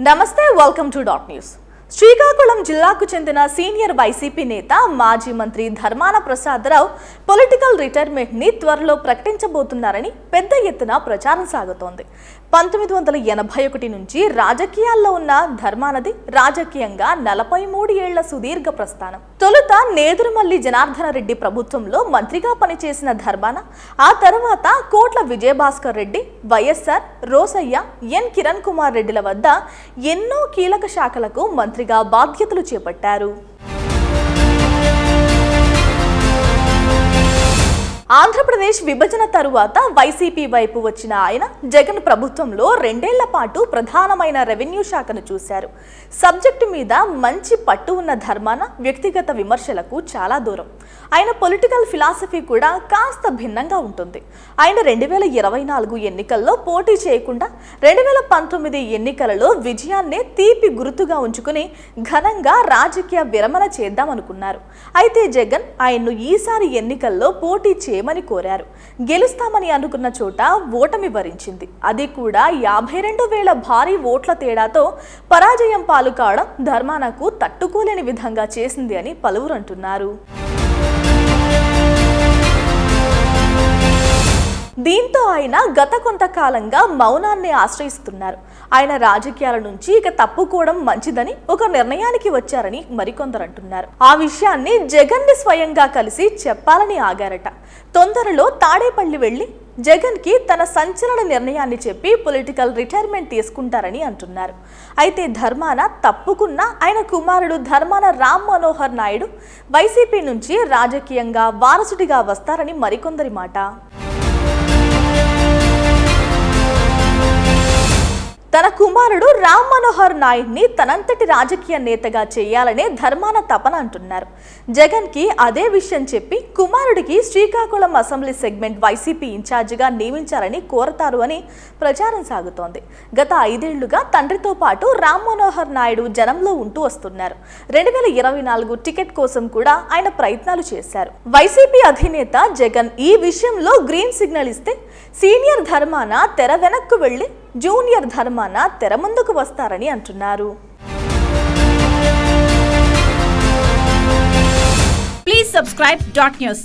నమస్తే welcome to dot news. Srikakulam జిల్లాకు చెందిన సీనియర్ వైసీపీ నేత మాజీ మంత్రి ధర్మాన ప్రసాదరావు పొలిటికల్ రిటైర్మెంట్ ని త్వరలో ప్రకటించబోతున్నారని పెద్ద ఎత్తున ప్రచారం సాగుతోంది. 1981 నుంచి రాజకీయాల్లో ఉన్న ధర్మానది రాజకీయంగా 43 ఏళ్ల సుదీర్ఘ ప్రస్థానం. తొలుత నేదురుమల్లి జనార్దన రెడ్డి ప్రభుత్వంలో మంత్రిగా పనిచేసిన ధర్మాన ఆ తర్వాత కోట్ల విజయభాస్కర్ రెడ్డి, వైఎస్ఆర్, రోసయ్య, ఎన్ కిరణ్ కుమార్ రెడ్డిల వద్ద ఎన్నో కీలక శాఖలకు మంత్రిగా బాధ్యతలు చేపట్టారు. ఆంధ్రప్రదేశ్ విభజన తరువాత వైసీపీ వైపు వచ్చిన ఆయన జగన్ ప్రభుత్వంలో 2 ఏళ్ల పాటు ప్రధానమైన రెవెన్యూ శాఖను చూశారు. సబ్జెక్టు మీద మంచి పట్టు ఉన్న ధర్మాన వ్యక్తిగత విమర్శలకు చాలా దూరం. ఆయన పొలిటికల్ ఫిలాసఫీ కూడా కాస్త భిన్నంగా ఉంటుంది. ఆయన 2024 ఎన్నికల్లో పోటీ చేయకుండా 2019 ఎన్నికలలో విజయాన్నే తీపి గుర్తుగా ఉంచుకుని ఘనంగా రాజకీయ విరమణ చేద్దామనుకున్నారు. అయితే జగన్ ఆయన్ను ఈసారి ఎన్నికల్లో పోటీ చేయమని కోరారు. గెలుస్తామని అనుకున్న చోట ఓటమి వరించింది. అది కూడా 52,000 భారీ ఓట్ల తేడాతో పరాజయం పాలు కావడం ధర్మానకు తట్టుకోలేని విధంగా చేసింది అని పలువురు అంటున్నారు. దీంతో ఆయన గత కొంతకాలంగా మౌనాన్ని ఆశ్రయిస్తున్నారు. ఆయన రాజకీయాల నుంచి ఇక తప్పుకోవడం మంచిదని ఒక నిర్ణయానికి వచ్చారని మరికొందరు అంటున్నారు. ఆ విషయాన్ని జగన్ ని స్వయంగా కలిసి చెప్పాలని ఆగారట. తొందరలో తాడేపల్లి వెళ్లి జగన్ కి తన సంచలన నిర్ణయాన్ని చెప్పి పొలిటికల్ రిటైర్మెంట్ తీసుకుంటారని అంటున్నారు. అయితే ధర్మాన తప్పుకున్న ఆయన కుమారుడు ధర్మాన రామ్ మనోహర్ నాయుడు వైసీపీ నుంచి రాజకీయంగా వారసుడిగా వస్తారని మరికొందరి మాట. తన కుమారుడు రామ్ మనోహర్ నాయుడిని తనంతటి రాజకీయ నేతగా చేయాలనే ధర్మాన తపన అంటున్నారు. జగన్ కి అదే విషయం చెప్పి కుమారుడికి శ్రీకాకుళం అసెంబ్లీ సెగ్మెంట్ వైసీపీ ఇన్ఛార్జిగా నియమించాలని కోరతారు అని ప్రచారం సాగుతోంది. గత 5 ఏళ్లుగా తండ్రితో పాటు రామ్ మనోహర్ నాయుడు జనంలో ఉంటూ వస్తున్నారు. 2024 టికెట్ కోసం కూడా ఆయన ప్రయత్నాలు చేశారు. వైసీపీ అధినేత జగన్ ఈ విషయంలో గ్రీన్ సిగ్నల్ ఇస్తే సీనియర్ ధర్మాన తెర వెనక్కు వెళ్లి జూనియర్ ధర్మాన తెర ముందుకు వస్తారని అంటున్నారు. Please subscribe dot news.